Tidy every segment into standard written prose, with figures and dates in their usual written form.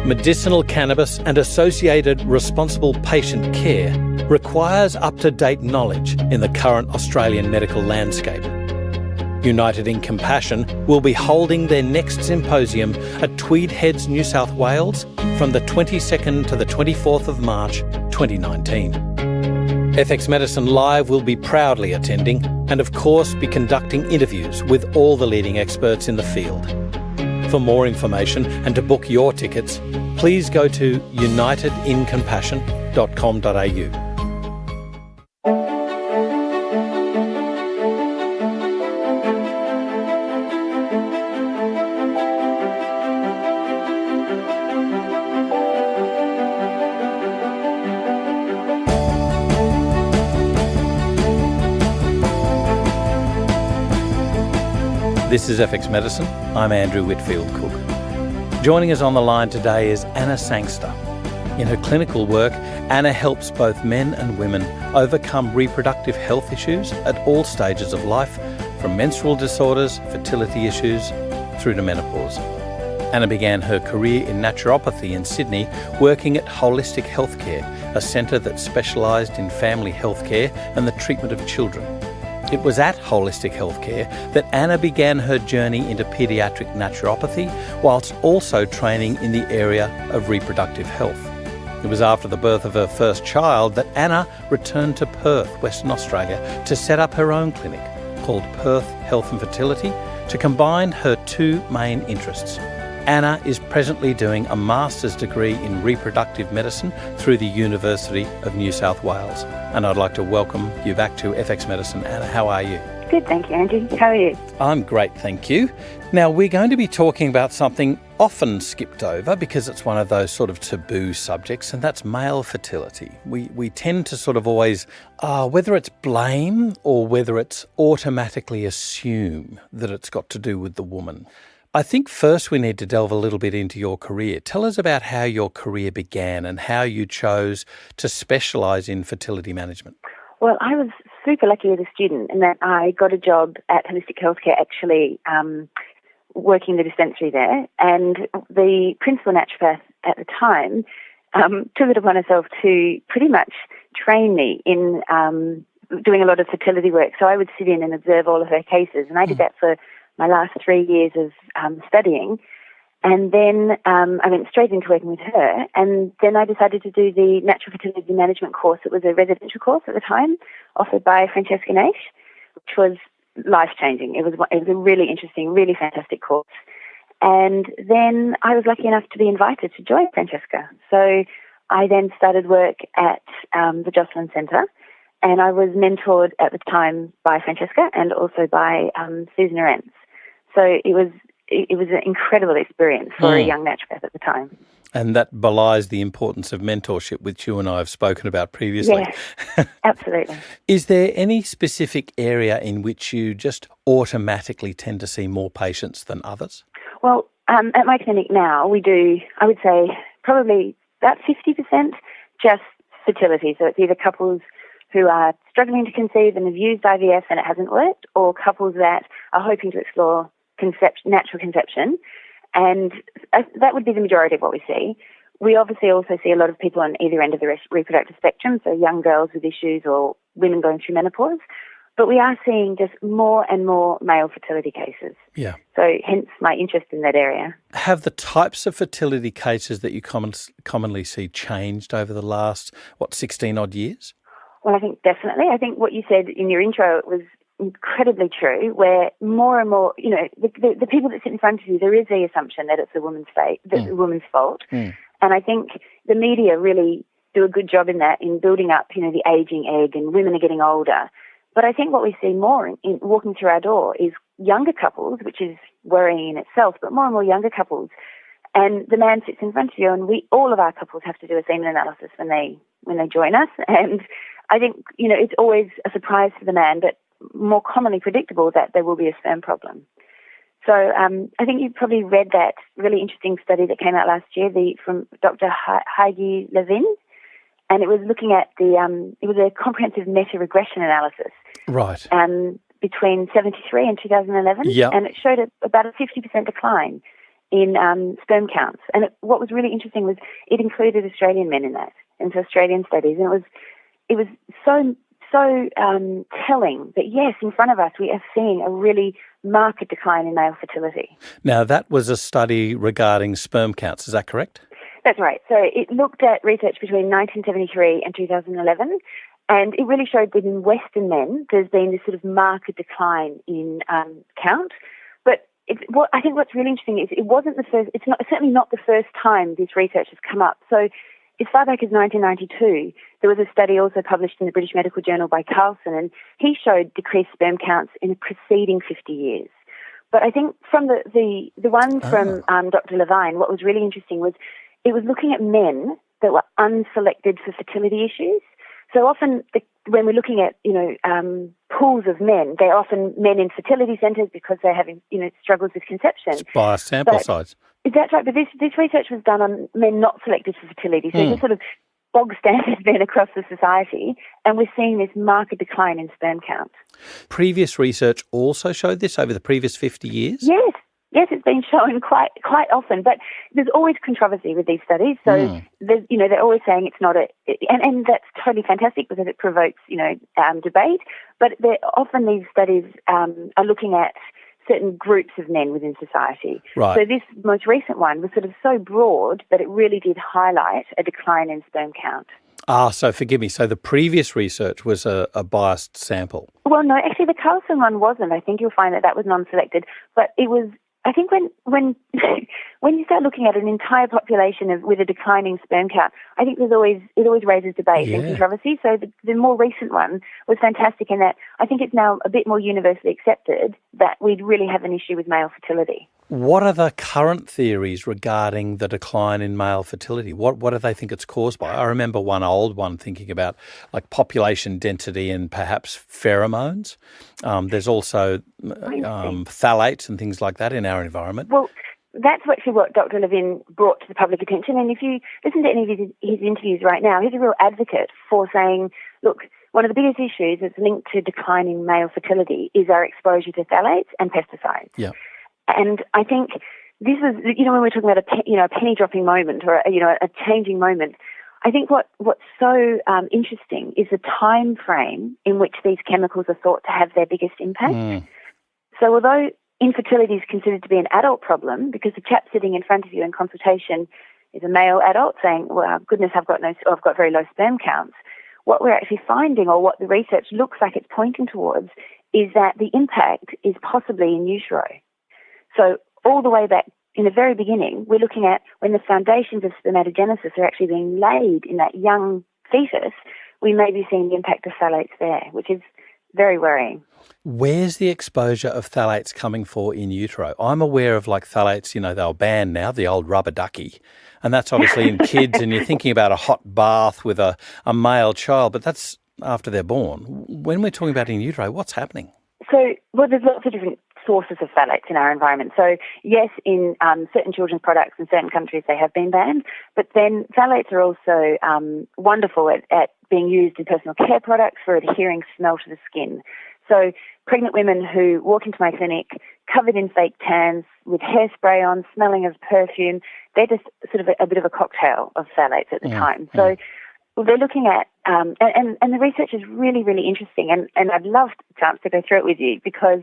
Medicinal cannabis and associated responsible patient care requires up-to-date knowledge in the current Australian medical landscape. United in Compassion will be holding their next symposium at Tweed Heads, New South Wales from the 22nd to the 24th of March 2019. FX Medicine Live will be proudly attending and of course be conducting interviews with all the leading experts in the field. For more information and to book your tickets, please go to unitedincompassion.com.au. This is FX Medicine. I'm Andrew Whitfield-Cook. Joining us on the line today is Anna Sangster. In her clinical work, Anna helps both men and women overcome reproductive health issues at all stages of life, from menstrual disorders, fertility issues, through to menopause. Anna began her career in naturopathy in Sydney, working at Holistic Healthcare, a centre that specialised in family healthcare and the treatment of children. It was at Holistic Healthcare that Anna began her journey into paediatric naturopathy, whilst also training in the area of reproductive health. It was after the birth of her first child that Anna returned to Perth, Western Australia, to set up her own clinic called Perth Health and Fertility to combine her two main interests. Anna is presently doing a master's degree in reproductive medicine through the University of New South Wales. And I'd like to welcome you back to FX Medicine. Anna, how are you? Good, thank you, Andrew. How are you? I'm great, thank you. Now, we're going to be talking about something often skipped over because it's one of those sort of taboo subjects, and that's male fertility. We tend to sort of always, whether it's blame or whether it's automatically assume that it's got to do with the woman. I think first we need to delve a little bit into your career. Tell us about how your career began and how you chose to specialise in fertility management. Well, I was super lucky as a student in that I got a job at Holistic Healthcare, actually working the dispensary there. And the principal naturopath at the time took it upon herself to pretty much train me in doing a lot of fertility work. So I would sit in and observe all of her cases. And I did that for my last 3 years of studying. And then I went straight into working with her. And then I decided to do the natural fertility management course. It was a residential course at the time, offered by Francesca Naish, which was life-changing. It was a really interesting, really fantastic course. And then I was lucky enough to be invited to join Francesca. So I then started work at the Jocelyn Centre. And I was mentored at the time by Francesca and also by Susan Arentz. So it was an incredible experience for a young naturopath at the time. And that belies the importance of mentorship, which you and I have spoken about previously. Yes, absolutely. Is there any specific area in which you just automatically tend to see more patients than others? Well, at my clinic now, we do, I would say, probably about 50% just fertility. So it's either couples who are struggling to conceive and have used IVF and it hasn't worked, or couples that are hoping to explore natural conception. And that would be the majority of what we see. We obviously also see a lot of people on either end of the reproductive spectrum, so young girls with issues or women going through menopause. But we are seeing just more and more male fertility cases. Yeah. So hence my interest in that area. Have the types of fertility cases that you commonly see changed over the last, 16 odd years? Well, I think definitely. I think what you said in your intro was incredibly true, where more and more, the people that sit in front of you, there is the assumption that it's the woman's fault. And I think the media really do a good job in that, in building up, the aging egg, and women are getting older. But I think what we see more in walking through our door is younger couples, which is worrying in itself, but more and more younger couples. And the man sits in front of you, and all of our couples have to do a semen analysis when they join us. And I think, it's always a surprise for the man, but more commonly predictable that there will be a sperm problem. So I think you've probably read that really interesting study that came out last year from Dr. Heidi Levin, and it was looking at it was a comprehensive meta-regression analysis. Right. Between 1973 and 2011, and it showed about a 50% decline in sperm counts. And what was really interesting was it included Australian men in that, into Australian studies. And it was so telling that, yes, in front of us, we are seeing a really marked decline in male fertility. Now, that was a study regarding sperm counts, is that correct? That's right. So it looked at research between 1973 and 2011, and it really showed that in Western men, there's been this sort of marked decline in count. But I think what's really interesting is it wasn't the first, certainly not the first time this research has come up. So as far back as 1992, there was a study also published in the British Medical Journal by Carlson, and he showed decreased sperm counts in the preceding 50 years. But I think from the one from Dr. Levine, what was really interesting was it was looking at men that were unselected for fertility issues. So often when we're looking at, pools of men, they're often men in fertility centres because they're having, struggles with conception. It's by sample size. That's right, but this research was done on men not selected for fertility, so just sort of bog standard men across the society, and we're seeing this marked decline in sperm count. Previous research also showed this over the previous 50 years? Yes, it's been shown quite often, but there's always controversy with these studies. So they're always saying it's not and that's totally fantastic because it provokes debate. But often these studies are looking at certain groups of men within society. Right. So this most recent one was sort of so broad that it really did highlight a decline in sperm count. So forgive me. So the previous research was a biased sample? Well, no, actually the Carlson one wasn't. I think you'll find that was non-selected, but it was. I think when you start looking at an entire population with a declining sperm count, I think it always raises debate and controversy. So the more recent one was fantastic in that I think it's now a bit more universally accepted that we'd really have an issue with male fertility. What are the current theories regarding the decline in male fertility? What do they think it's caused by? I remember one old one thinking about like population density and perhaps pheromones. There's also phthalates and things like that in our environment. Well, that's actually what Dr. Levine brought to the public attention. And if you listen to any of his interviews right now, he's a real advocate for saying, look, one of the biggest issues that's linked to declining male fertility is our exposure to phthalates and pesticides. Yeah. And I think this is, when we're talking about a penny dropping moment or a changing moment, I think what's so interesting is the time frame in which these chemicals are thought to have their biggest impact. So although infertility is considered to be an adult problem because the chap sitting in front of you in consultation is a male adult saying, well, goodness, I've got very low sperm counts. What we're actually finding, or what the research looks like it's pointing towards, is that the impact is possibly in utero. So all the way back in the very beginning, we're looking at when the foundations of spermatogenesis are actually being laid in that young fetus, we may be seeing the impact of phthalates there, which is very worrying. Where's the exposure of phthalates coming for in utero? I'm aware of like phthalates, they're banned now, the old rubber ducky. And that's obviously in kids, and you're thinking about a hot bath with a male child, but that's after they're born. When we're talking about in utero, what's happening? So, there's lots of different sources of phthalates in our environment. So, yes, in certain children's products in certain countries they have been banned, but then phthalates are also wonderful at being used in personal care products for adhering smell to the skin. So pregnant women who walk into my clinic covered in fake tans with hairspray on, smelling of perfume, they're just sort of a bit of a cocktail of phthalates at the time. So they're looking at, and the research is really, really interesting, and I'd love the chance to go through it with you because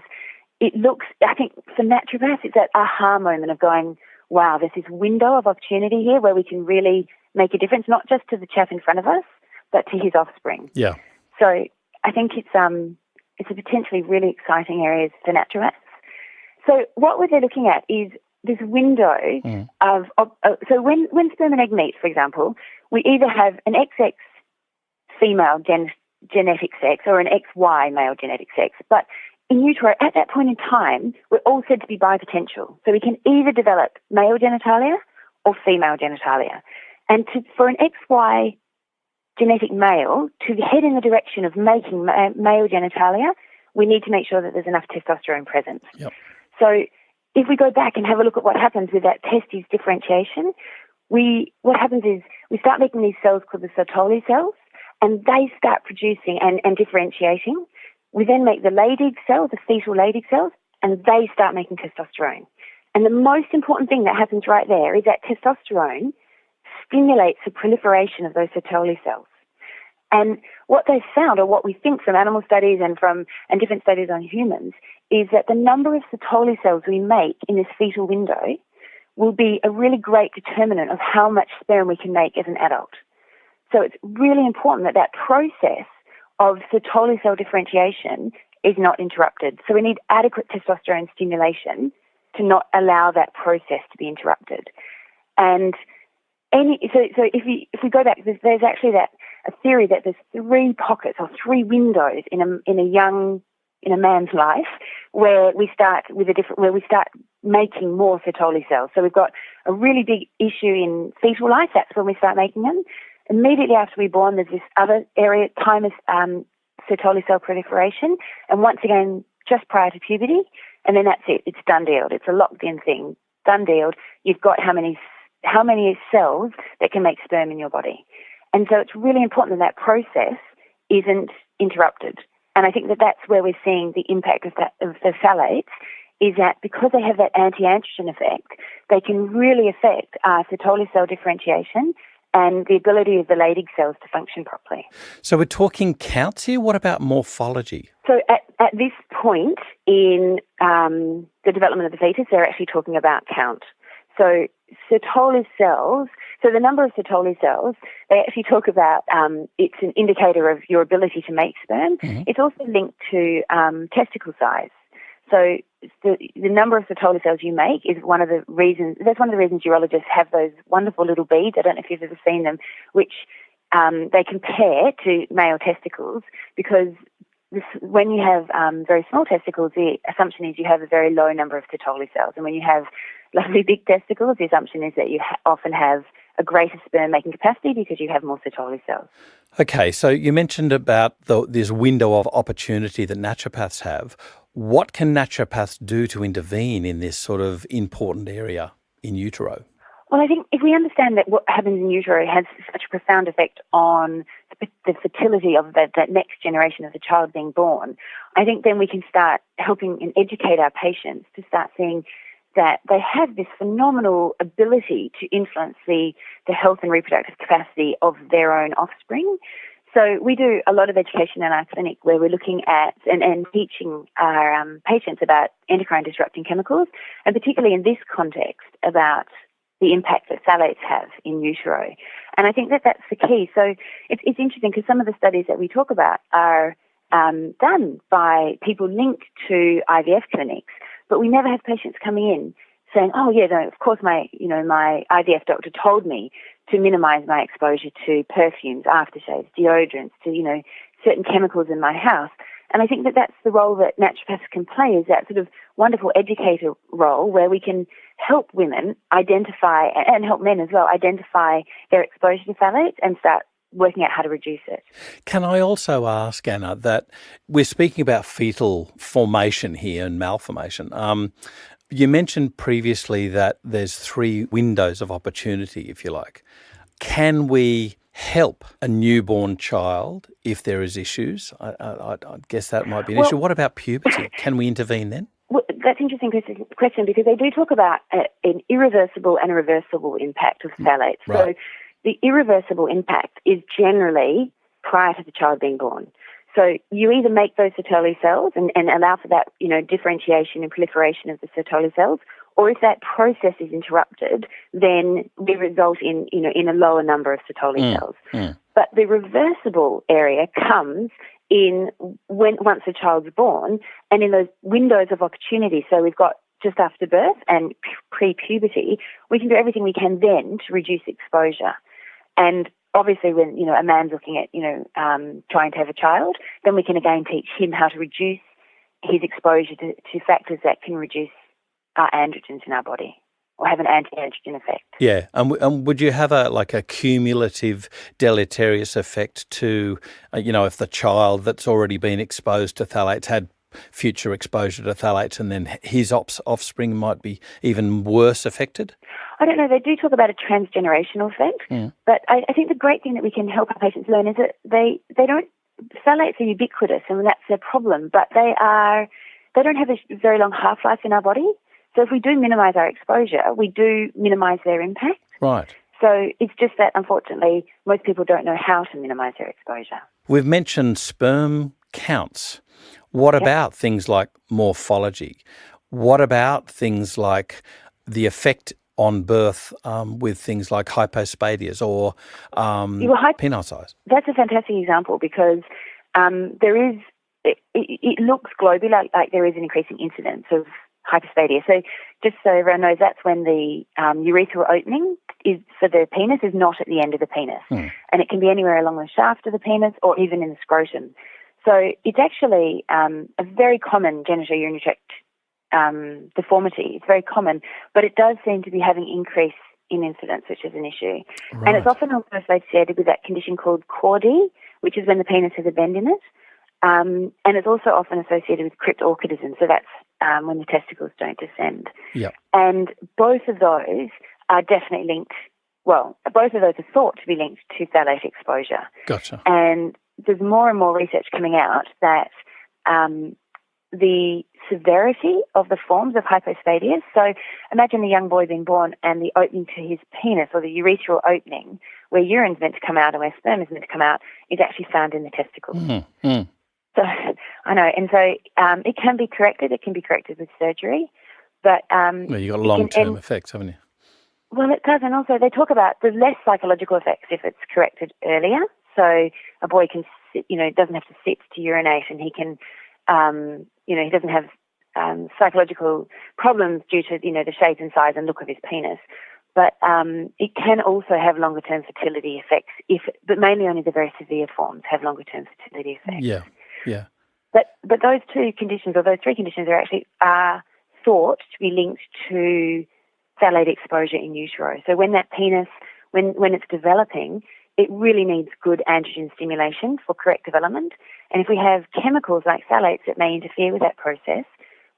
it looks, I think for naturopaths, it's that aha moment of going, wow, there's this window of opportunity here where we can really make a difference, not just to the chap in front of us, but to his offspring. Yeah. So I think it's a potentially really exciting area for naturopaths. So what we're looking at is this window of so when sperm and egg meet, for example, we either have an XX female genetic sex or an XY male genetic sex, but in utero, at that point in time, we're all said to be bipotential. So we can either develop male genitalia or female genitalia. And for an XY genetic male to head in the direction of making male genitalia, we need to make sure that there's enough testosterone present. Yep. So if we go back and have a look at what happens with that testes differentiation, what happens is we start making these cells called the Sertoli cells, and they start producing and differentiating. We then make the Leydig cells, the fetal Leydig cells, and they start making testosterone. And the most important thing that happens right there is that testosterone stimulates the proliferation of those Sertoli cells. And what they've found, or what we think from animal studies and different studies on humans, is that the number of Sertoli cells we make in this fetal window will be a really great determinant of how much sperm we can make as an adult. So it's really important that that process of Sertoli cell differentiation is not interrupted. So we need adequate testosterone stimulation to not allow that process to be interrupted. And so if we go back, there's actually a theory that there's 3 pockets or 3 windows in a man's life where we start making more Sertoli cells. So we've got a really big issue in fetal life. That's when we start making them. Immediately after we're born, there's this other area, time of Sertoli cell proliferation, and once again, just prior to puberty, and then that's it. It's done dealed. It's a locked-in thing. Done dealed. You've got how many cells that can make sperm in your body. And so it's really important that process isn't interrupted. And I think that that's where we're seeing the impact of the phthalates, is that because they have that anti-androgen effect, they can really affect Sertoli cell differentiation and the ability of the Leydig cells to function properly. So we're talking counts here. What about morphology? So at this point in the development of the fetus, they're actually talking about count. So Sertoli cells, so the number of Sertoli cells, they actually talk about it's an indicator of your ability to make sperm. Mm-hmm. It's also linked to testicle size. So the number of Sertoli cells you make is one of the reasons. That's one of the reasons urologists have those wonderful little beads. I don't know if you've ever seen them, which they compare to male testicles, because when you have very small testicles, the assumption is you have a very low number of Sertoli cells, and when you have lovely big testicles, the assumption is that you often have a greater sperm-making capacity because you have more Sertoli cells. Okay, so you mentioned about this window of opportunity that naturopaths have. What can naturopaths do to intervene in this sort of important area in utero? Well, I think if we understand that what happens in utero has such a profound effect on the fertility of that next generation of the child being born, I think then we can start helping and educate our patients to start seeing that they have this phenomenal ability to influence the health and reproductive capacity of their own offspring. So we do a lot of education in our clinic where we're looking at and teaching our patients about endocrine disrupting chemicals, and particularly in this context about the impact that phthalates have in utero. And I think that that's the key. So it's interesting because some of the studies that we talk about are done by people linked to IVF clinics, but we never have patients coming in saying, oh, yeah, no, of course my IVF doctor told me to minimise my exposure to perfumes, aftershaves, deodorants, to, certain chemicals in my house. And I think that that's the role that naturopaths can play, is that sort of wonderful educator role where we can help women identify, and help men as well, identify their exposure to phthalates and start working out how to reduce it. Can I also ask, Anna, that we're speaking about fetal formation here and malformation. You mentioned previously that there's 3 windows of opportunity, if you like. Can we help a newborn child if there is issues? I guess that might be an issue. What about puberty? Can we intervene then? Well, that's an interesting question because they do talk about an irreversible and a reversible impact of phthalates. Right. So the irreversible impact is generally prior to the child being born. So you either make those Sertoli cells and allow for that, differentiation and proliferation of the Sertoli cells, or if that process is interrupted, then we result in a lower number of Sertoli cells. Mm. But the reversible area comes in once the child's born and in those windows of opportunity. So we've got just after birth and pre-puberty, we can do everything we can then to reduce exposure. And obviously when, a man's looking at, trying to have a child, then we can again teach him how to reduce his exposure to factors that can reduce our androgens in our body or have an anti-androgen effect. Yeah, and would you have a cumulative deleterious effect to, if the child that's already been exposed to phthalates had future exposure to phthalates and then his offspring might be even worse affected? I don't know. They do talk about a transgenerational effect, but I think the great thing that we can help our patients learn is that they don't, phthalates are ubiquitous and that's their problem, but they don't have a very long half-life in our body. So if we do minimise our exposure, we do minimise their impact. Right. So it's just that, unfortunately, most people don't know how to minimise their exposure. We've mentioned sperm counts. What about things like morphology? What about things like the effect on birth with things like hypospadias or penile size? That's a fantastic example because it looks globally like there is an increasing incidence of hypospadia. So just so everyone knows, that's when the urethral opening is for the penis is not at the end of the penis. And it can be anywhere along the shaft of the penis or even in the scrotum. So it's actually a very common genitourinary tract deformity. It's very common, but it does seem to be having increase in incidence, which is an issue. Right. And it's often also associated with that condition called chordee, which is when the penis has a bend in it. And it's also often associated with cryptorchidism, so that's when the testicles don't descend. Yep. And both of those are definitely linked, both of those are thought to be linked to phthalate exposure. Gotcha. And there's more and more research coming out that the severity of the forms of hypospadia, so imagine a young boy being born and the opening to his penis or the urethral opening where urine's meant to come out and where sperm is meant to come out is actually found in the testicles. Mm-hmm. So I know, and so it can be corrected. It can be corrected with surgery, but well, you've got long-term effects, haven't you? Well, it does, and also they talk about there's less psychological effects if it's corrected earlier. So a boy can sit, doesn't have to sit to urinate, and he can, he doesn't have psychological problems due to the shape and size and look of his penis. But it can also have longer-term fertility effects, but mainly only the very severe forms have longer-term fertility effects. Yeah, yeah. But those two conditions, or those three conditions, are thought to be linked to phthalate exposure in utero. So when that penis, when it's developing, it really needs good androgen stimulation for correct development. And if we have chemicals like phthalates that may interfere with that process,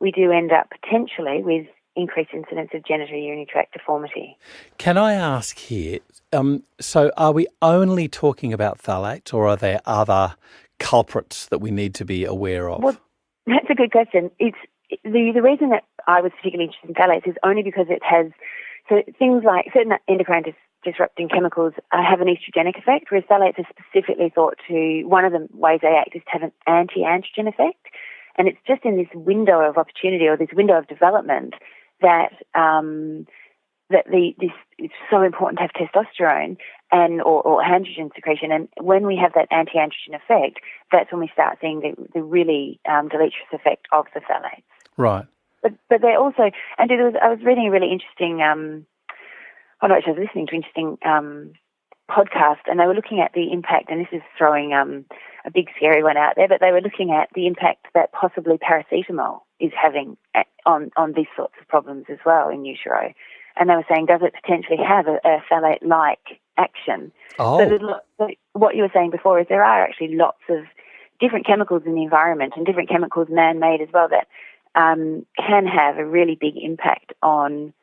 we do end up potentially with increased incidence of genitourinary tract deformity. Can I ask here, so are we only talking about phthalates, or are there other culprits that we need to be aware of? Well, that's a good question. It's the reason that I was particularly interested in phthalates is only because it has, so things like certain endocrine disrupting chemicals have an estrogenic effect, whereas phthalates are specifically thought to, one of the ways they act is to have an anti-androgen effect. And it's just in this window of opportunity or this window of development that it's so important to have testosterone or androgen secretion. And when we have that anti-androgen effect, that's when we start seeing the really deleterious effect of the phthalates. Right. But they're also, and I was reading a really interesting, I was listening to an interesting podcast, and they were looking at the impact, and this is throwing a big scary one out there, but they were looking at the impact that possibly paracetamol is having on these sorts of problems as well in utero. And they were saying, does it potentially have a phthalate-like action? Oh. So what you were saying before is there are actually lots of different chemicals in the environment and different chemicals man-made as well that can have a really big impact on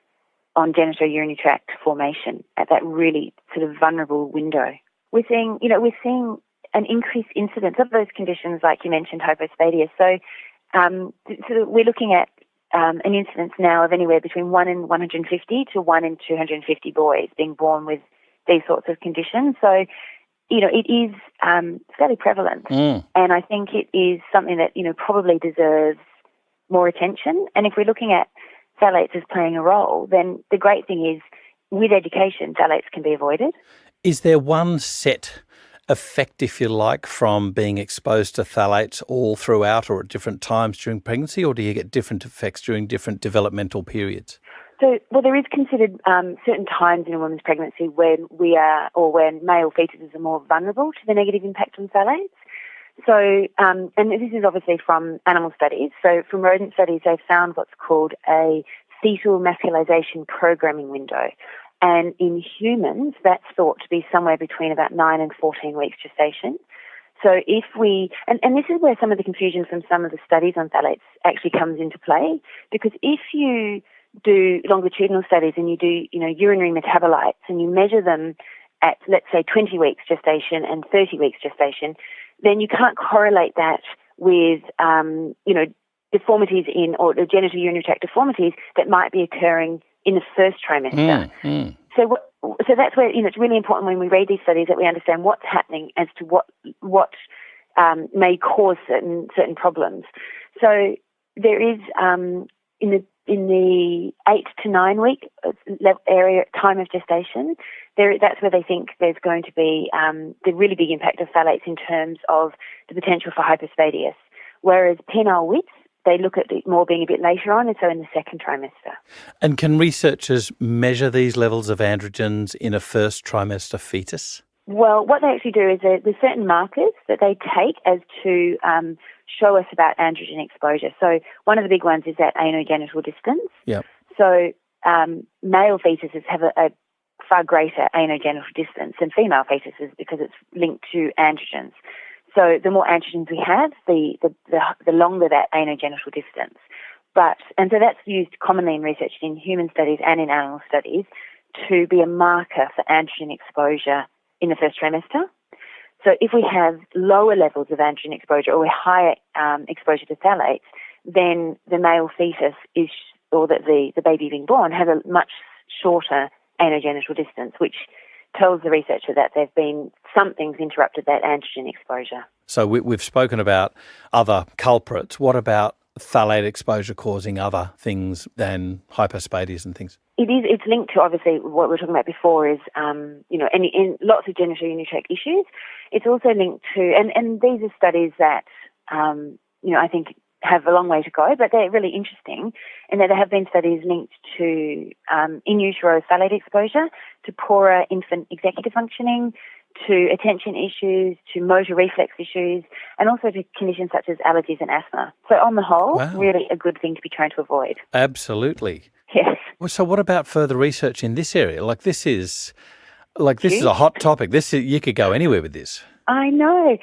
genitourinary tract formation at that really sort of vulnerable window. We're seeing an increased incidence of those conditions, like you mentioned, hypospadia. So we're looking at an incidence now of anywhere between 1 in 150 to 1 in 250 boys being born with these sorts of conditions. So, it is fairly prevalent. And I think it is something that, probably deserves more attention. And if we're looking at phthalates as playing a role, then the great thing is with education, phthalates can be avoided. Is there one set effect, if you like, from being exposed to phthalates all throughout or at different times during pregnancy, or do you get different effects during different developmental periods? So, there is considered certain times in a woman's pregnancy when when male fetuses are more vulnerable to the negative impact on phthalates. So, and this is obviously from animal studies. So from rodent studies, they've found what's called a fetal masculization programming window. And in humans, that's thought to be somewhere between about 9 and 14 weeks gestation. So if we, and this is where some of the confusion from some of the studies on phthalates actually comes into play, because if you do longitudinal studies and you do, urinary metabolites and you measure them at, let's say, 20 weeks gestation and 30 weeks gestation, then you can't correlate that with, deformities or the genitourinary tract deformities that might be occurring in the first trimester. So that's where it's really important when we read these studies that we understand what's happening as to what may cause certain problems. So there is in the 8 to 9 week area time of gestation, that's where they think there's going to be the really big impact of phthalates in terms of the potential for hyperspadias. Whereas penile width, they look at it more being a bit later on, and so in the second trimester. And can researchers measure these levels of androgens in a first trimester fetus? Well, what they actually do is there's certain markers that they take as to show us about androgen exposure. So one of the big ones is that anogenital distance. Yep. So male fetuses have a far greater anogenital distance than female fetuses because it's linked to androgens. So the more androgens we have, the longer that anogenital distance. And so that's used commonly in research in human studies and in animal studies to be a marker for androgen exposure in the first trimester. So if we have lower levels of androgen exposure or higher exposure to phthalates, then the male fetus or the baby being born has a much shorter anogenital distance, which tells the researcher that there's been something's interrupted that androgen exposure. So we've spoken about other culprits. What about phthalate exposure causing other things than hyperspadias and things? It's linked to, obviously, what we were talking about before is, in lots of genitourinary tract issues. It's also linked to, and these are studies that, I think have a long way to go, but they're really interesting in that there have been studies linked to in-utero phthalate exposure, to poorer infant executive functioning, to attention issues, to motor reflex issues, and also to conditions such as allergies and asthma. So on the whole, really a good thing to be trying to avoid. Absolutely. Yes. So what about further research in this area? This is a hot topic. You could go anywhere with this. I know.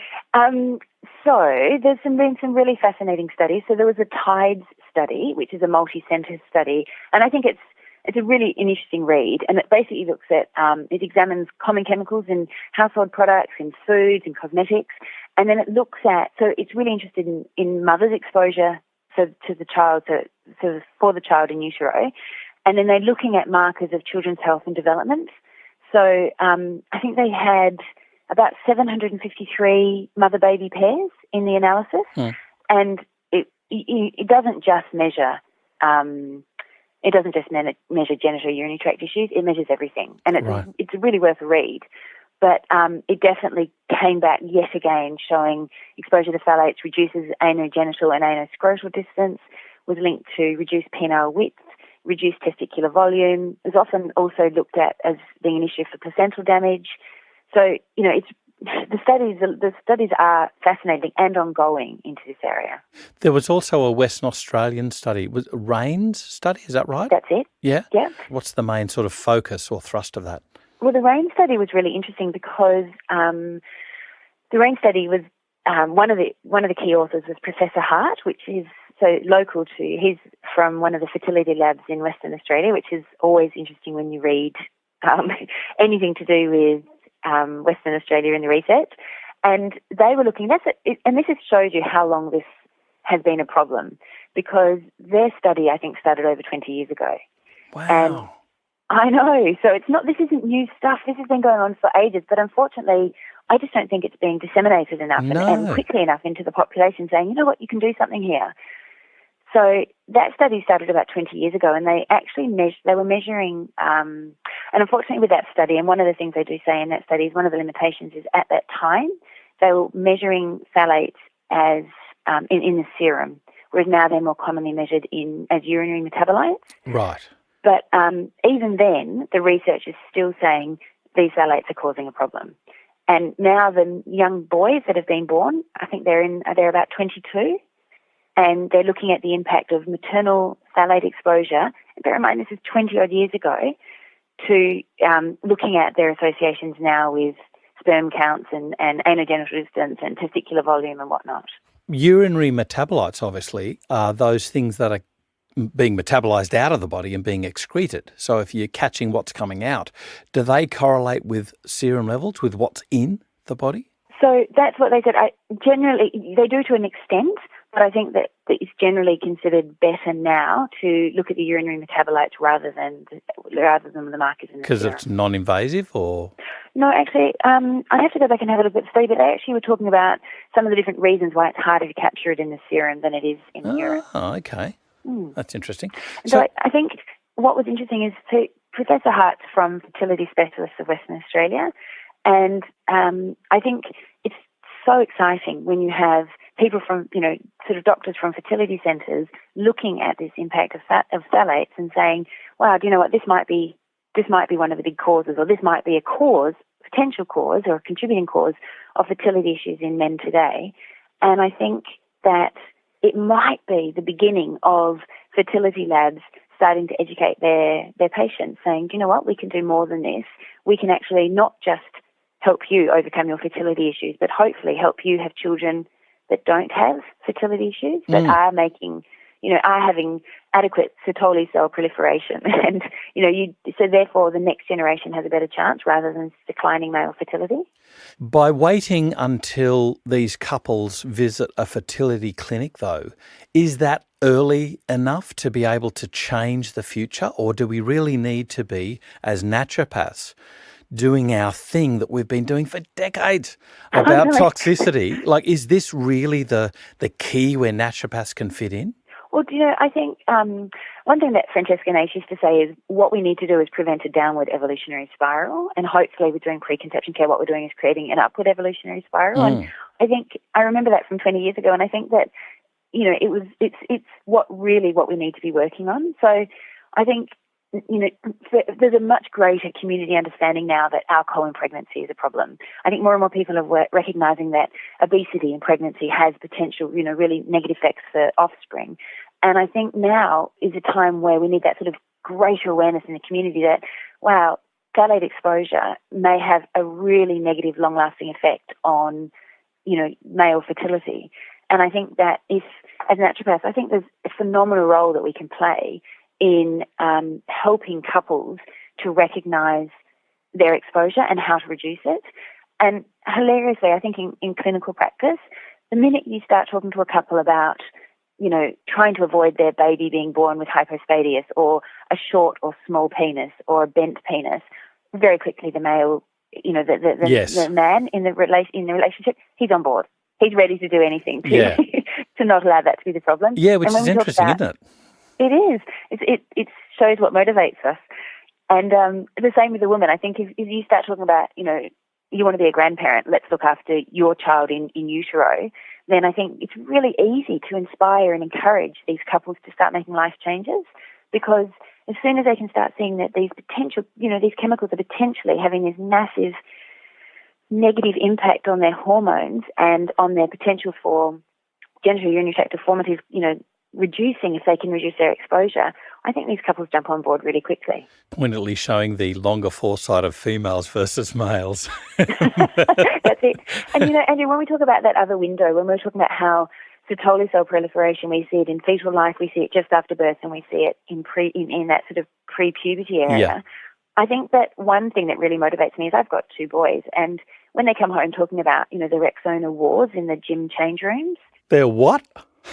So there's been some really fascinating studies. So there was a TIDES study, which is a multi-centre study, and I think it's a really interesting read, and it basically looks at, it examines common chemicals in household products, in foods, in cosmetics, and then it looks at, so it's really interested in mother's exposure to the child, so for the child in utero, and then they're looking at markers of children's health and development. So I think they had about 753 mother-baby pairs in the analysis, and it doesn't just measure measure genitourinary tract issues. It measures everything, and it's really worth a read. But it definitely came back yet again showing exposure to phthalates reduces anogenital and anoscrotal distance, was linked to reduced penile width, reduced testicular volume. It was often also looked at as being an issue for placental damage. So, the studies are fascinating and ongoing into this area. There was also a Western Australian study. Was Rain's study, is that right? That's it. Yeah? Yeah. What's the main sort of focus or thrust of that? Well, the RAIN study was really interesting because the RAIN study was one of the key authors was Professor Hart, which is so local to. He's from one of the fertility labs in Western Australia, which is always interesting when you read anything to do with Western Australia in the research. And they were looking. And this just shows you how long this has been a problem, because their study, I think, started over 20 years ago. Wow. And I know. So this isn't new stuff. This has been going on for ages. But unfortunately, I just don't think it's being disseminated enough and quickly enough into the population saying, you know what, you can do something here. So that study started about 20 years ago, and they actually were measuring, and unfortunately with that study, and one of the things they do say in that study is one of the limitations is at that time, they were measuring phthalates as in the serum, whereas now they're more commonly measured as urinary metabolites. Right. But even then, the research is still saying these phthalates are causing a problem. And now the young boys that have been born, I think they're about 22, and they're looking at the impact of maternal phthalate exposure. And bear in mind, this is 20-odd years ago, to looking at their associations now with sperm counts and anogenital distance and testicular volume and whatnot. Urinary metabolites, obviously, are those things that are being metabolized out of the body and being excreted. So if you're catching what's coming out, do they correlate with serum levels, with what's in the body? So that's what they said. Generally, they do to an extent, But I think that it's generally considered better now to look at the urinary metabolites rather than the markers in the Because serum. it's non-invasive, or? No, actually, I'd have to go back and have a look at the study, but they actually were talking about some of the different reasons why it's harder to capture it in the serum than it is in the urine. Oh, okay. That's interesting. So I think what was interesting is Professor Hart's from Fertility Specialists of Western Australia, and I think it's so exciting when you have people from, sort of doctors from fertility centres looking at this impact of phthalates and saying, wow, do you know what, this might be one of the big causes, or this might be a potential cause or a contributing cause of fertility issues in men today. And I think that it might be the beginning of fertility labs starting to educate their patients, saying, do you know what, we can do more than this. We can actually not just help you overcome your fertility issues, but hopefully help you have children that don't have fertility issues, that are having adequate Sertoli cell proliferation. And, so therefore the next generation has a better chance rather than declining male fertility. By waiting until these couples visit a fertility clinic, though, is that early enough to be able to change the future, or do we really need to be, as naturopaths, doing our thing that we've been doing for decades about toxicity? Like, is this really the key where naturopaths can fit in? Well, I think one thing that Francesca Nash used to say is what we need to do is prevent a downward evolutionary spiral, and hopefully with doing preconception care, what we're doing is creating an upward evolutionary spiral. And I remember that from 20 years ago, and I think that, it's what we need to be working on. So I think, there's a much greater community understanding now that alcohol in pregnancy is a problem. I think more and more people are recognising that obesity in pregnancy has potential, really negative effects for offspring. And I think now is a time where we need that sort of greater awareness in the community that, wow, phthalate exposure may have a really negative, long-lasting effect on, male fertility. And I think that as naturopaths, I think there's a phenomenal role that we can play in helping couples to recognise their exposure and how to reduce it. And hilariously, I think in clinical practice, the minute you start talking to a couple about, trying to avoid their baby being born with hypospadias or a short or small penis or a bent penis, very quickly the male, the man in the relationship, he's on board. He's ready to do anything to not allow that to be the problem. Yeah, which is interesting, isn't it? It is. It shows what motivates us. And the same with the woman. I think if you start talking about, you want to be a grandparent, let's look after your child in utero, then I think it's really easy to inspire and encourage these couples to start making life changes, because as soon as they can start seeing that these these chemicals are potentially having this massive negative impact on their hormones and on their potential for genitourinary tract deformities, reducing if they can reduce their exposure, I think these couples jump on board really quickly. Pointedly showing the longer foresight of females versus males. That's it. And, Andrew, when we talk about that other window, when we're talking about how Sertoli cell proliferation, we see it in fetal life, we see it just after birth, and we see it in that sort of pre-puberty area. Yeah. I think that one thing that really motivates me is I've got two boys, and when they come home talking about, the Rexona wars in the gym change rooms. They're what?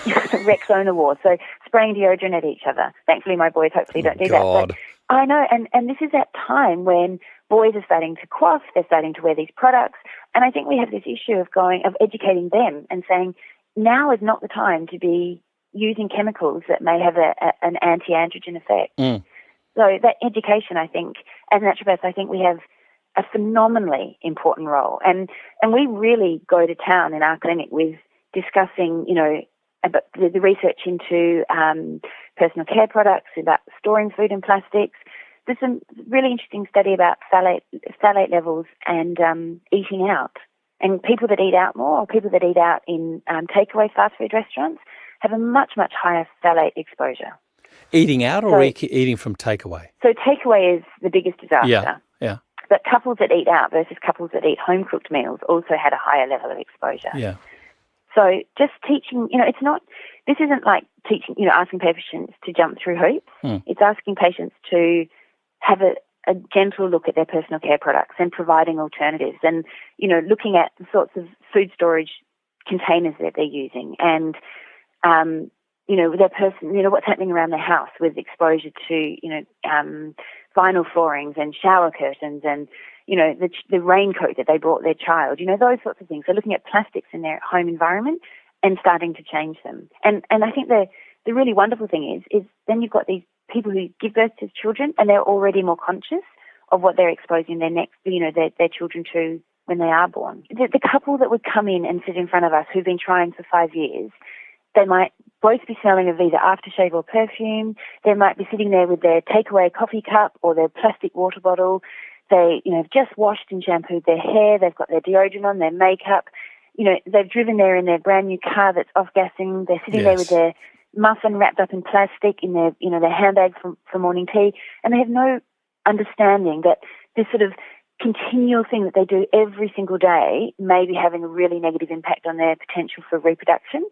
Rexona wars, so spraying deodorant at each other. Thankfully, my boys hopefully don't do that. But I know, and this is that time when boys are starting to cough, they're starting to wear these products, and I think we have this issue of educating them and saying, now is not the time to be using chemicals that may have an anti-androgen effect. So that education, I think, as naturopaths, I think we have a phenomenally important role. And we really go to town in our clinic with discussing, about the research into personal care products, about storing food in plastics. There's some really interesting study about phthalate levels and eating out. And people that eat out more, or people that eat out in takeaway fast food restaurants, have a much, much higher phthalate exposure. Eating out or eating from takeaway? So takeaway is the biggest disaster. Yeah. But couples that eat out versus couples that eat home-cooked meals also had a higher level of exposure. Yeah. So just teaching, this isn't like teaching, asking patients to jump through hoops. It's asking patients to have a gentle look at their personal care products and providing alternatives and, looking at the sorts of food storage containers that they're using and their person, what's happening around their house with exposure to, vinyl floorings and shower curtains and, the raincoat that they brought their child, those sorts of things. So looking at plastics in their home environment and starting to change them. And I think the really wonderful thing is then you've got these people who give birth to children and they're already more conscious of what they're exposing their children to when they are born. The couple that would come in and sit in front of us who've been trying for 5 years, they might both be smelling of either aftershave or perfume. They might be sitting there with their takeaway coffee cup or their plastic water bottle. They, have just washed and shampooed their hair. They've got their deodorant on, their makeup. They've driven there in their brand new car that's off-gassing. They're sitting there with their muffin wrapped up in plastic in their, their handbag for morning tea. And they have no understanding that this sort of continual thing that they do every single day may be having a really negative impact on their potential for reproduction.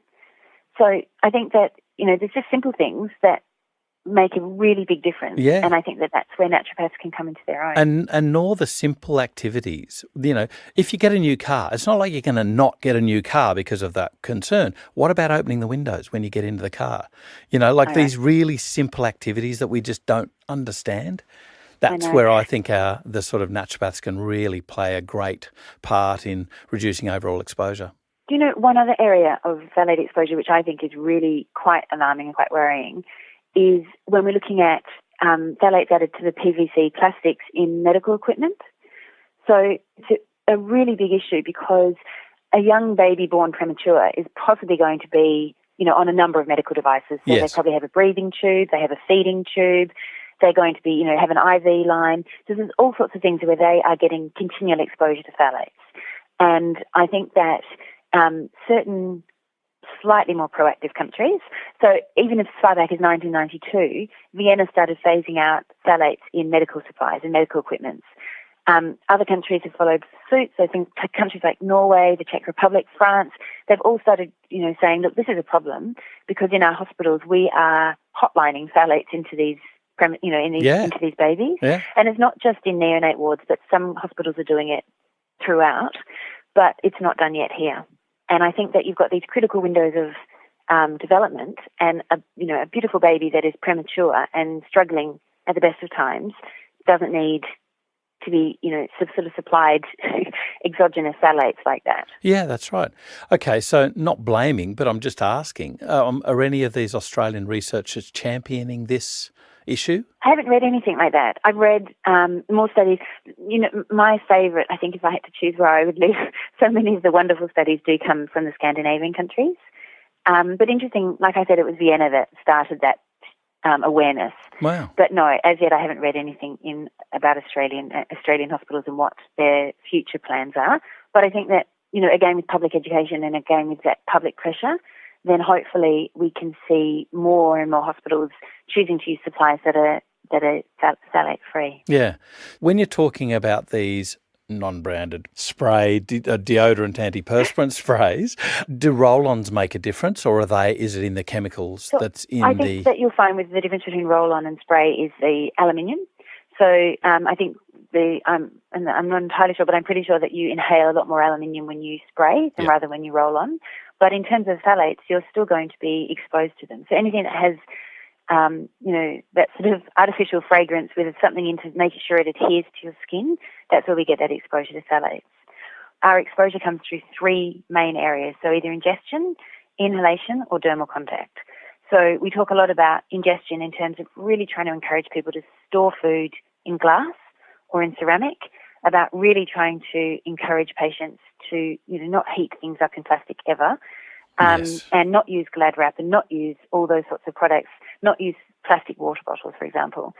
So I think that, there's just simple things that make a really big difference. Yeah. And I think that that's where naturopaths can come into their own. And nor the simple activities. If you get a new car, it's not like you're going to not get a new car because of that concern. What about opening the windows when you get into the car? These really simple activities that we just don't understand. That's where I think the sort of naturopaths can really play a great part in reducing overall exposure. Do you know one other area of phthalate exposure which I think is really quite alarming and quite worrying is when we're looking at phthalates added to the PVC plastics in medical equipment. So it's a really big issue because a young baby born premature is possibly going to be, on a number of medical devices. So they probably have a breathing tube, they have a feeding tube, they're going to be, have an IV line. So there's all sorts of things where they are getting continual exposure to phthalates. And I think that certain slightly more proactive countries, so even as far back as 1992, Vienna started phasing out phthalates in medical supplies and medical equipment. Other countries have followed suit, so countries like Norway, the Czech Republic, France, they've all started, saying, look, this is a problem because in our hospitals we are hotlining phthalates into these into these babies. Yeah. And it's not just in neonate wards, but some hospitals are doing it throughout, but it's not done yet here. And I think that you've got these critical windows of development and a beautiful baby that is premature and struggling at the best of times doesn't need to be, sort of supplied exogenous phthalates like that. Yeah, that's right. Okay, so not blaming, but I'm just asking, are any of these Australian researchers championing this issue? I haven't read anything like that. I've read more studies. My favourite, I think if I had to choose where I would live, so many of the wonderful studies do come from the Scandinavian countries. But interesting, like I said, it was Vienna that started that awareness. Wow. But no, as yet I haven't read anything about Australian hospitals and what their future plans are. But I think that, again, with public education and again with that public pressure, then hopefully we can see more and more hospitals choosing to use supplies that are phthalate-free. Yeah. When you're talking about these non-branded spray, deodorant, antiperspirant sprays, do roll-ons make a difference, or is it in the chemicals that's in I think that you'll find with the difference between roll-on and spray is the aluminium. So I think and I'm not entirely sure, but I'm pretty sure that you inhale a lot more aluminium when you spray than rather when you roll on. But in terms of phthalates, you're still going to be exposed to them. So anything that has, that sort of artificial fragrance with something in to make sure it adheres to your skin, that's where we get that exposure to phthalates. Our exposure comes through three main areas, so either ingestion, inhalation, or dermal contact. So we talk a lot about ingestion in terms of really trying to encourage people to store food in glass or in ceramic, about really trying to encourage patients to, not heat things up in plastic ever, and not use Glad wrap and not use all those sorts of products, not use plastic water bottles, for example.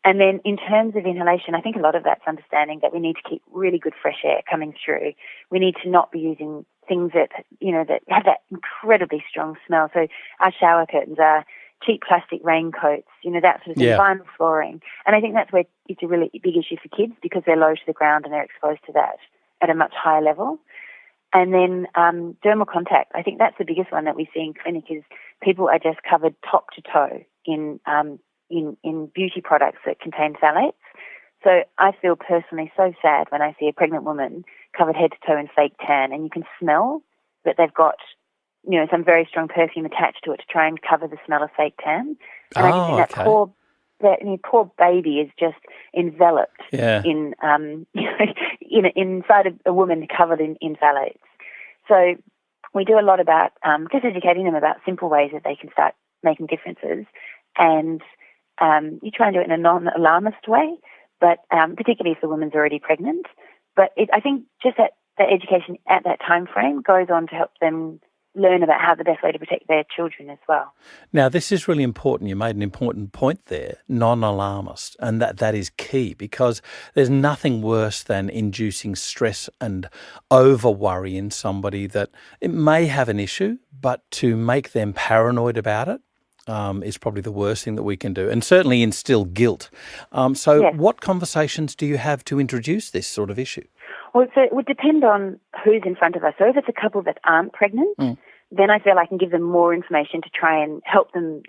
And then in terms of inhalation, I think a lot of that's understanding that we need to keep really good fresh air coming through. We need to not be using things that, that have that incredibly strong smell. So our shower curtains are cheap plastic raincoats, that sort of thing, vinyl flooring. And I think that's where it's a really big issue for kids because they're low to the ground and they're exposed to that at a much higher level. And then dermal contact, I think that's the biggest one that we see in clinic is people are just covered top to toe in beauty products that contain phthalates. So I feel personally so sad when I see a pregnant woman covered head to toe in fake tan and you can smell that they've got some very strong perfume attached to it to try and cover the smell of fake tan. And I just think that poor baby is just enveloped in, inside of a woman covered in phthalates. So we do a lot about just educating them about simple ways that they can start making differences. And you try and do it in a non-alarmist way, but particularly if the woman's already pregnant. But I think just that education at that time frame goes on to help them learn about how the best way to protect their children as well. Now, this is really important. You made an important point there, non-alarmist, and that is key, because there's nothing worse than inducing stress and over-worry in somebody that it may have an issue, but to make them paranoid about it is probably the worst thing that we can do, and certainly instill guilt. What conversations do you have to introduce this sort of issue? Well, so it would depend on who's in front of us. So if it's a couple that aren't pregnant, then I feel I can give them more information to try and help them,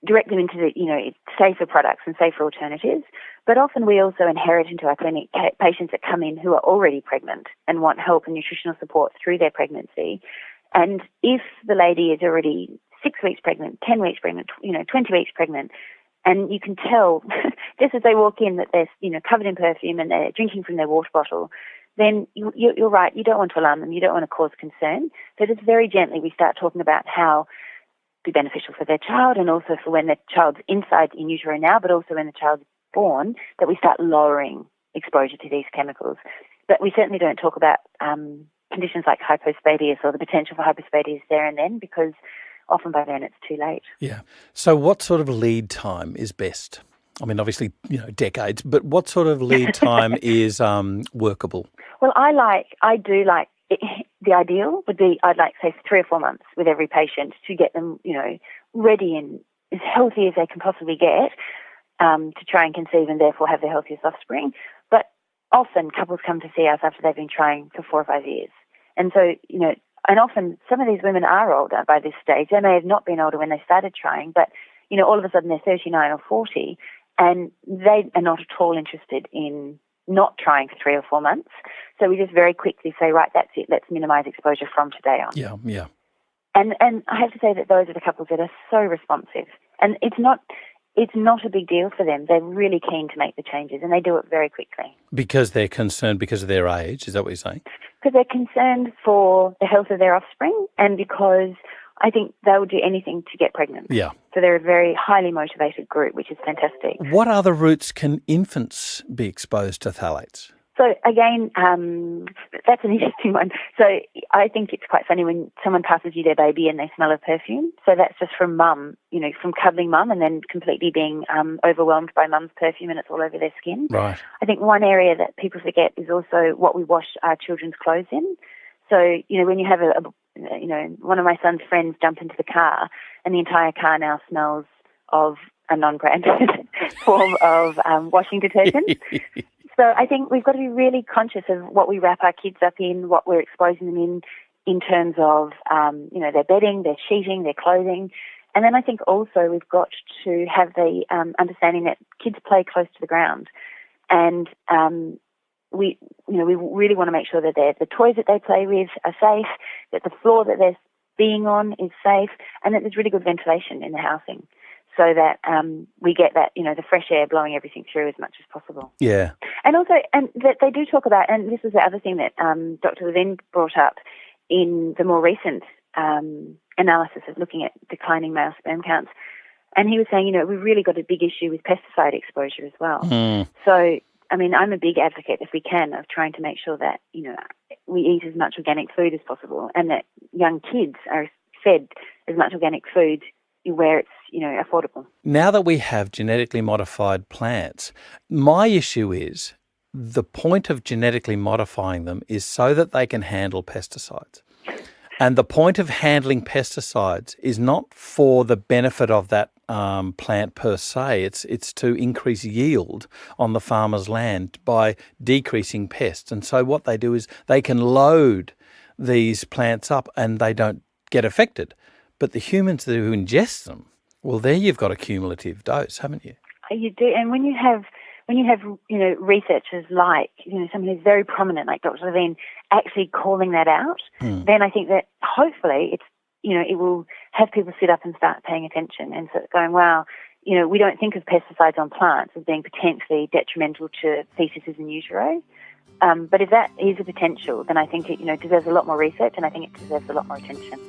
direct them into the, safer products and safer alternatives. But often we also inherit into our clinic patients that come in who are already pregnant and want help and nutritional support through their pregnancy. And if the lady is already 6 weeks pregnant, 10 weeks pregnant, 20 weeks pregnant, and you can tell just as they walk in that they're, covered in perfume and they're drinking from their water bottle, then you're right. You don't want to alarm them. You don't want to cause concern. So just very gently we start talking about how it be beneficial for their child, and also for when the child's inside in utero now, but also when the child's born, that we start lowering exposure to these chemicals. But we certainly don't talk about conditions like hypospadias or the potential for hypospadias there and then, because often by then it's too late. Yeah. So what sort of lead time is best? I mean, obviously, decades, but what sort of lead time is workable? Well, the ideal would be, I'd like, say, 3 or 4 months with every patient to get them, ready and as healthy as they can possibly get to try and conceive and therefore have the healthiest offspring. But often couples come to see us after they've been trying for 4 or 5 years. And so, and often some of these women are older by this stage. They may have not been older when they started trying, but, all of a sudden they're 39 or 40 and they are not at all interested in not trying for 3 or 4 months. So we just very quickly say, right, that's it. Let's minimise exposure from today on. Yeah. And I have to say that those are the couples that are so responsive. And it's not a big deal for them. They're really keen to make the changes and they do it very quickly. Because they're concerned because of their age, is that what you're saying? Because they're concerned for the health of their offspring and because I think they will do anything to get pregnant. Yeah. So they're a very highly motivated group, which is fantastic. What other routes can infants be exposed to phthalates? So again, that's an interesting one. So I think it's quite funny when someone passes you their baby and they smell of perfume. So that's just from mum, from cuddling mum and then completely being overwhelmed by mum's perfume and it's all over their skin. Right. I think one area that people forget is also what we wash our children's clothes in. So, when you have one of my son's friends jump into the car and the entire car now smells of a non-branded form of washing detergent. So I think we've got to be really conscious of what we wrap our kids up in, what we're exposing them in terms of, their bedding, their sheeting, their clothing. And then I think also we've got to have the understanding that kids play close to the ground. And we really want to make sure that the toys that they play with are safe, that the floor that they're being on is safe, and that there's really good ventilation in the housing, so that we get that, the fresh air blowing everything through as much as possible. Yeah. And also, and that they do talk about, and this is the other thing that Dr. Levin brought up in the more recent analysis of looking at declining male sperm counts, and he was saying, we've really got a big issue with pesticide exposure as well. So, I mean, I'm a big advocate, if we can, of trying to make sure that, we eat as much organic food as possible and that young kids are fed as much organic food where it's, affordable. Now that we have genetically modified plants, my issue is the point of genetically modifying them is so that they can handle pesticides. And the point of handling pesticides is not for the benefit of that plant per se. It's to increase yield on the farmer's land by decreasing pests. And so what they do is they can load these plants up and they don't get affected. But the humans who ingest them, well, there you've got a cumulative dose, haven't you? You do. And when you have when you have, researchers like, someone who's very prominent, like Dr. Levine, actually calling that out, then I think that hopefully it's, it will have people sit up and start paying attention and sort of going, wow, we don't think of pesticides on plants as being potentially detrimental to fetuses in utero. But if that is a potential, then I think it, deserves a lot more research, and I think it deserves a lot more attention.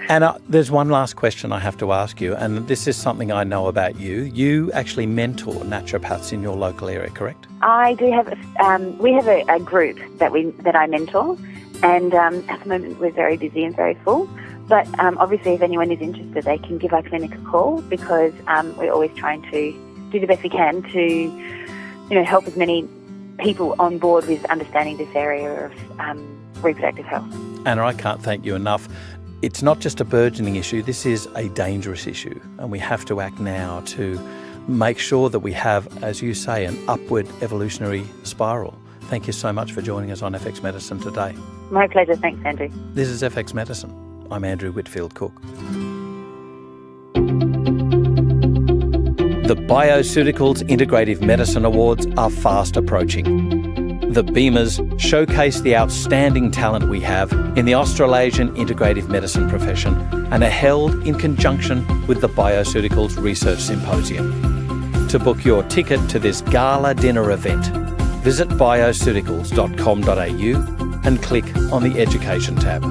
Anna, there's one last question I have to ask you, and this is something I know about you. You actually mentor naturopaths in your local area, correct? I do have. We have a group that I mentor, and at the moment we're very busy and very full. But obviously, if anyone is interested, they can give our clinic a call, because we're always trying to do the best we can to, help as many people on board with understanding this area of reproductive health. Anna, I can't thank you enough. It's not just a burgeoning issue, this is a dangerous issue, and we have to act now to make sure that we have, as you say, an upward evolutionary spiral. Thank you so much for joining us on FX Medicine today. My pleasure. Thanks, Andrew. This is FX Medicine. I'm Andrew Whitfield Cook. The Bioceuticals Integrative Medicine Awards are fast approaching. The Beamers showcase the outstanding talent we have in the Australasian integrative medicine profession and are held in conjunction with the Bioceuticals Research Symposium. To book your ticket to this gala dinner event, visit bioceuticals.com.au and click on the Education tab.